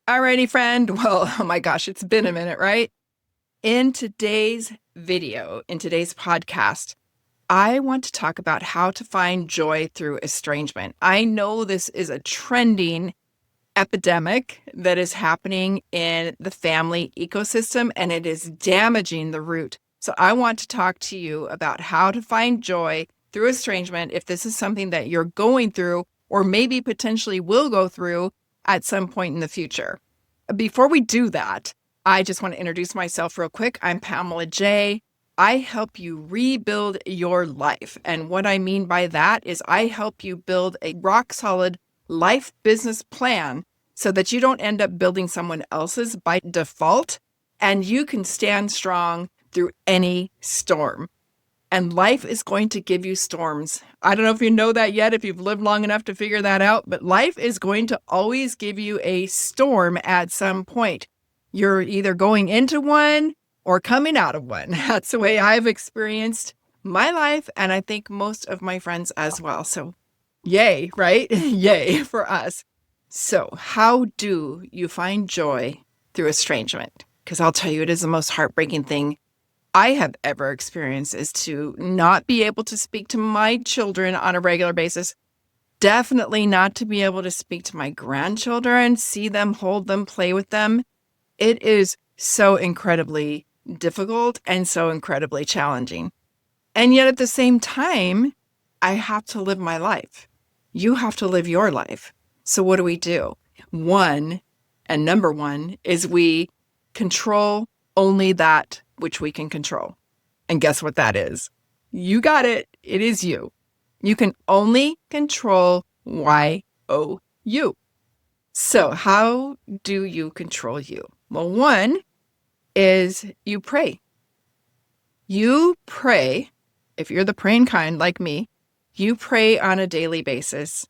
Alrighty, friend. Well, oh my gosh, it's been a minute, right? In today's video, in today's podcast, I want to talk about how to find joy through estrangement. I know this is a trending epidemic that is happening in the family ecosystem and it is damaging the root. So I want to talk to you about how to find joy through estrangement if this is something that you're going through or maybe potentially will go through at some point in the future. Before we do that, I just want to introduce myself real quick. I'm Pamela J. I help you rebuild your life. And what I mean by that is I help you build a rock solid life business plan so that you don't end up building someone else's by default and you can stand strong through any storm. And life is going to give you storms. I don't know if you know that yet, if you've lived long enough to figure that out, but life is going to always give you a storm at some point. You're either going into one or coming out of one. That's the way I've experienced my life, and I think most of my friends as well. So yay, right? Yay for us. So how do you find joy through estrangement? Because I'll tell you, it is the most heartbreaking thing I have ever experienced is to not be able to speak to my children on a regular basis. Definitely not to be able to speak to my grandchildren, see them, hold them, play with them. It is so incredibly difficult and so incredibly challenging. And yet at the same time, I have to live my life. You have to live your life. So what do? One, and number one, is we control only that which we can control. And guess what that is? You got it. It is you. You can only control you. So how do you control you? Well, one is you pray. You pray, if you're the praying kind like me, you pray on a daily basis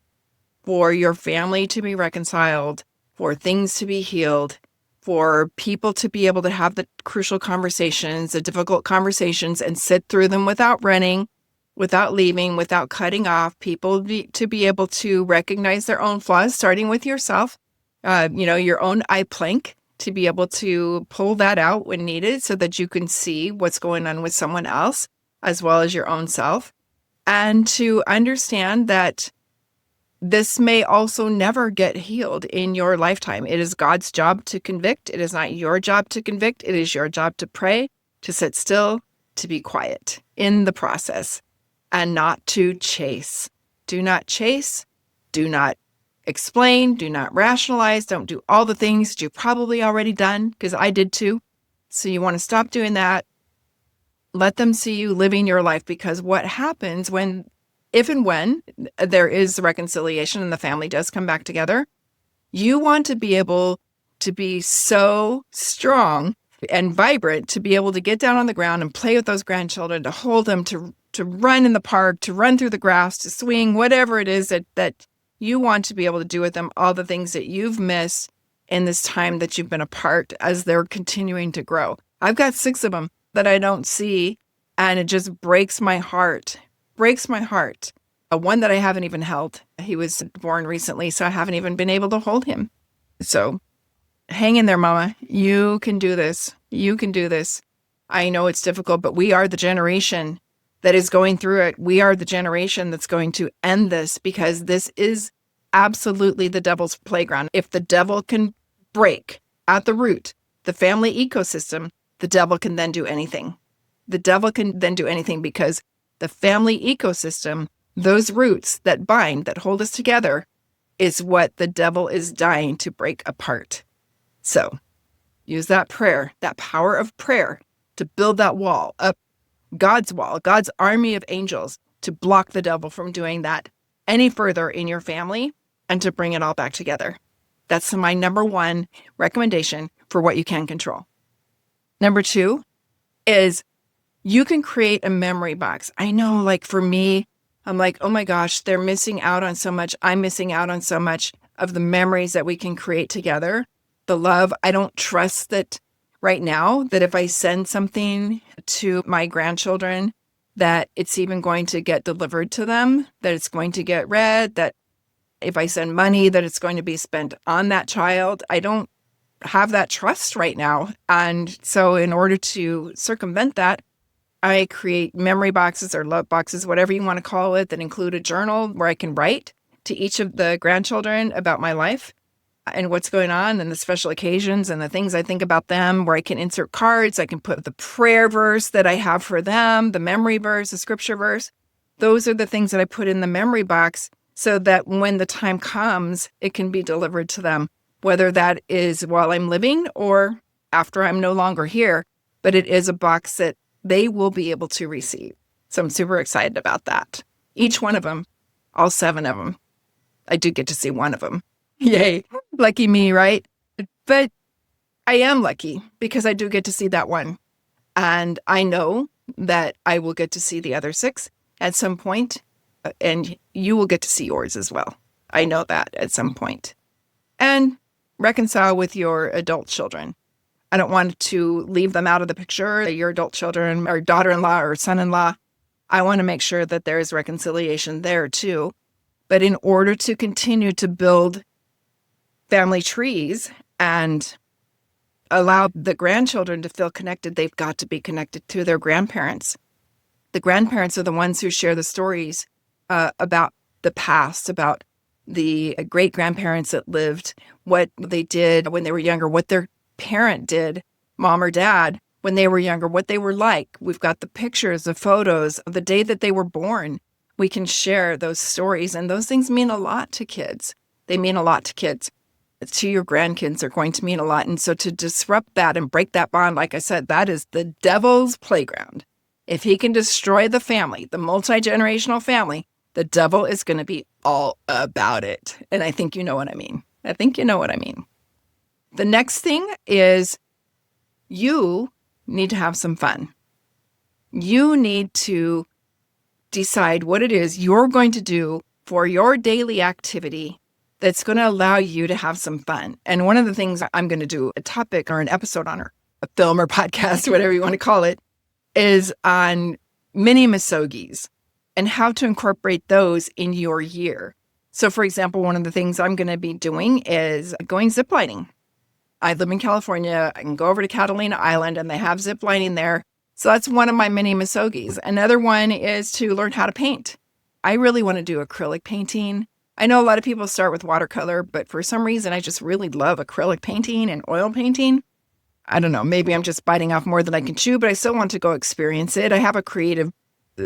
for your family to be reconciled, for things to be healed, for people to be able to have the crucial conversations, the difficult conversations, and sit through them without running, without leaving, without cutting off, to be able to recognize their own flaws, starting with yourself, your own eye plank, to be able to pull that out when needed so that you can see what's going on with someone else, as well as your own self, and to understand that this may also never get healed in your lifetime. It is God's job to convict. It is not your job to convict. It is your job to pray, to sit still, to be quiet in the process, and not to chase. Do not chase. Do not explain. Do not rationalize. Don't do all the things that you've probably already done, because I did too. So you want to stop doing that. Let them see you living your life, because what happens if and when there is reconciliation and the family does come back together, you want to be able to be so strong and vibrant to be able to get down on the ground and play with those grandchildren, to hold them, to run in the park, to run through the grass, to swing, whatever it is that you want to be able to do with them, all the things that you've missed in this time that you've been apart as they're continuing to grow. I've got 6 of them that I don't see, and it just breaks my heart. Breaks my heart. One that I haven't even held. He was born recently, so I haven't even been able to hold him. So hang in there, Mama. You can do this. You can do this. I know it's difficult, but we are the generation that is going through it. We are the generation that's going to end this, because this is absolutely the devil's playground. If the devil can break at the root the family ecosystem, the devil can then do anything. The devil can then do anything, because the family ecosystem, those roots that bind, that hold us together, is what the devil is dying to break apart. So use that prayer, that power of prayer, to build that wall up, God's wall, God's army of angels, to block the devil from doing that any further in your family and to bring it all back together. That's my number one recommendation for what you can control. Number 2 is you can create a memory box. I know, like for me, I'm like, oh my gosh, they're missing out on so much. I'm missing out on so much of the memories that we can create together. The love. I don't trust that right now, that if I send something to my grandchildren, that it's even going to get delivered to them, that it's going to get read, that if I send money, that it's going to be spent on that child. I don't have that trust right now. And so in order to circumvent that, I create memory boxes or love boxes, whatever you want to call it, that include a journal where I can write to each of the grandchildren about my life and what's going on and the special occasions and the things I think about them, where I can insert cards. I can put the prayer verse that I have for them, the memory verse, the scripture verse. Those are the things that I put in the memory box so that when the time comes, it can be delivered to them, whether that is while I'm living or after I'm no longer here. But it is a box that they will be able to receive. So I'm super excited about that. Each one of them, all 7 of them. I do get to see one of them. Yay. Lucky me, right? But I am lucky because I do get to see that one. And I know that I will get to see the other 6 at some point, and you will get to see yours as well. I know that at some point. And reconcile with your adult children. I don't want to leave them out of the picture, your adult children or daughter-in-law or son-in-law. I want to make sure that there is reconciliation there too. But in order to continue to build family trees and allow the grandchildren to feel connected, they've got to be connected to their grandparents. The grandparents are the ones who share the stories about the past, about the great-grandparents that lived, what they did when they were younger, what their parent did, mom or dad, when they were younger, what they were like. We've got the pictures, the photos of the day that they were born. We can share those stories, and those things mean a lot to kids. They mean a lot to kids. To your grandkids are going to mean a lot. And so to disrupt that and break that bond, like I said, that is the devil's playground. If he can destroy the family, the multi-generational family, the devil is going to be all about it. And I think you know what I mean. I think you know what I mean. The next thing is you need to have some fun. You need to decide what it is you're going to do for your daily activity that's going to allow you to have some fun. And one of the things I'm going to do a topic or an episode on, or a film or podcast, whatever you want to call it, is on mini misogis and how to incorporate those in your year. So for example, one of the things I'm going to be doing is going ziplining. I live in California. I can go over to Catalina Island and they have ziplining there. So that's one of my mini misogis. Another one is to learn how to paint. I really want to do acrylic painting. I know a lot of people start with watercolor, but for some reason, I just really love acrylic painting and oil painting. I don't know, maybe I'm just biting off more than I can chew, but I still want to go experience it. I have a creative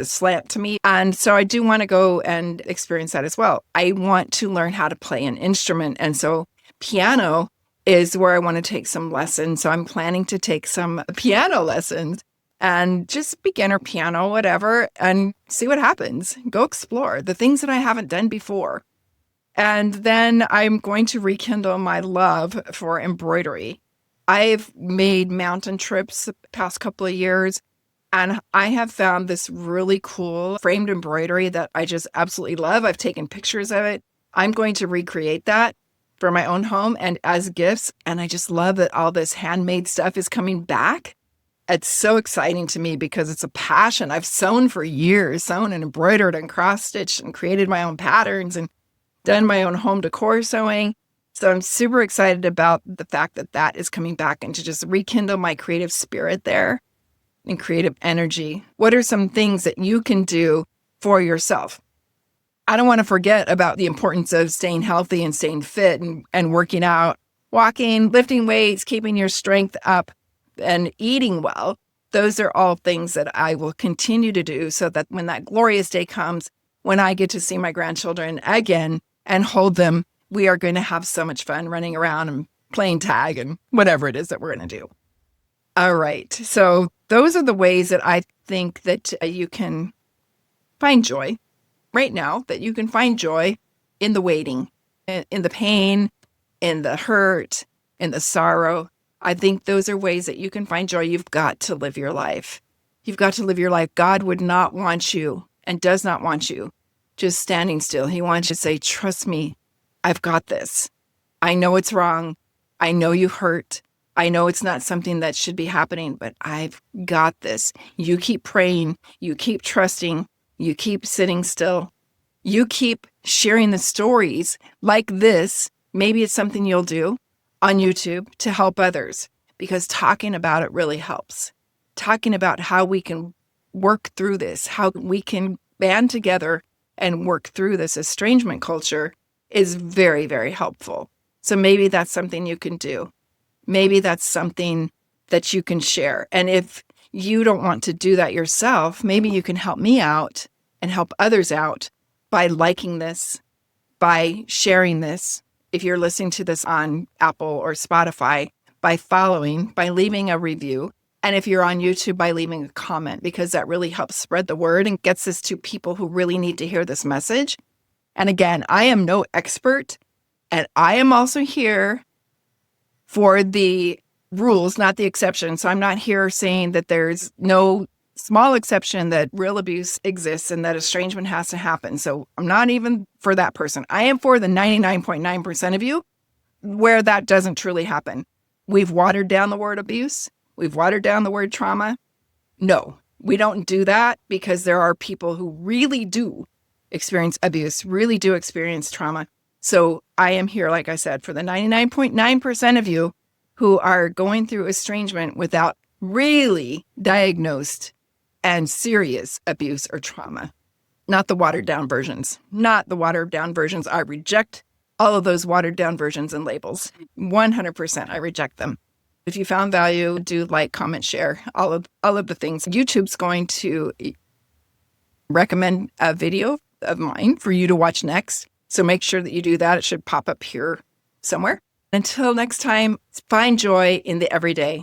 slant to me. And so I do want to go and experience that as well. I want to learn how to play an instrument. And so piano is where I want to take some lessons. So I'm planning to take some piano lessons and just beginner piano, whatever, and see what happens. Go explore the things that I haven't done before. And then I'm going to rekindle my love for embroidery. I've made mountain trips the past couple of years, and I have found this really cool framed embroidery that I just absolutely love. I've taken pictures of it. I'm going to recreate that for my own home and as gifts. And I just love that all this handmade stuff is coming back. It's so exciting to me because it's a passion. I've sewn for years, sewn and embroidered and cross-stitched and created my own patterns and done my own home decor sewing. So I'm super excited about the fact that that is coming back and to just rekindle my creative spirit there and creative energy. What are some things that you can do for yourself? I don't want to forget about the importance of staying healthy and staying fit and working out, walking, lifting weights, keeping your strength up, and eating well. Those are all things that I will continue to do so that when that glorious day comes, when I get to see my grandchildren again and hold them, we are going to have so much fun running around and playing tag and whatever it is that we're going to do. All right. So those are the ways that I think that you can find joy right now, that you can find joy in the waiting, in the pain, in the hurt, in the sorrow. I think those are ways that you can find joy. You've got to live your life. You've got to live your life. God would not want you and does not want you just standing still. He wants you to say, trust me, I've got this. I know it's wrong. I know you hurt. I know it's not something that should be happening, but I've got this. You keep praying. You keep trusting. You keep sitting still. You keep sharing the stories like this. Maybe it's something you'll do. on YouTube to help others, because talking about it really helps. Talking about how we can work through this, how we can band together and work through this estrangement culture is very, very helpful. So maybe that's something you can do. Maybe that's something that you can share. And if you don't want to do that yourself, maybe you can help me out and help others out by liking this, by sharing this. If you're listening to this on Apple or Spotify, by following, by leaving a review. And if you're on YouTube, by leaving a comment, because that really helps spread the word and gets this to people who really need to hear this message. And again, I am no expert, and I am also here for the rules, not the exception. So I'm not here saying that there's no small exception that real abuse exists and that estrangement has to happen. So I'm not even for that person. I am for the 99.9% of you where that doesn't truly happen. We've watered down the word abuse. We've watered down the word trauma. No, we don't do that, because there are people who really do experience abuse, really do experience trauma. So I am here, like I said, for the 99.9% of you who are going through estrangement without really diagnosed and serious abuse or trauma. Not the watered down versions. Not the watered down versions. I reject all of those watered down versions and labels. 100%, I reject them. If you found value, do like, comment, share, all of the things. YouTube's going to recommend a video of mine for you to watch next. So make sure that you do that. It should pop up here somewhere. Until next time, find joy in the everyday.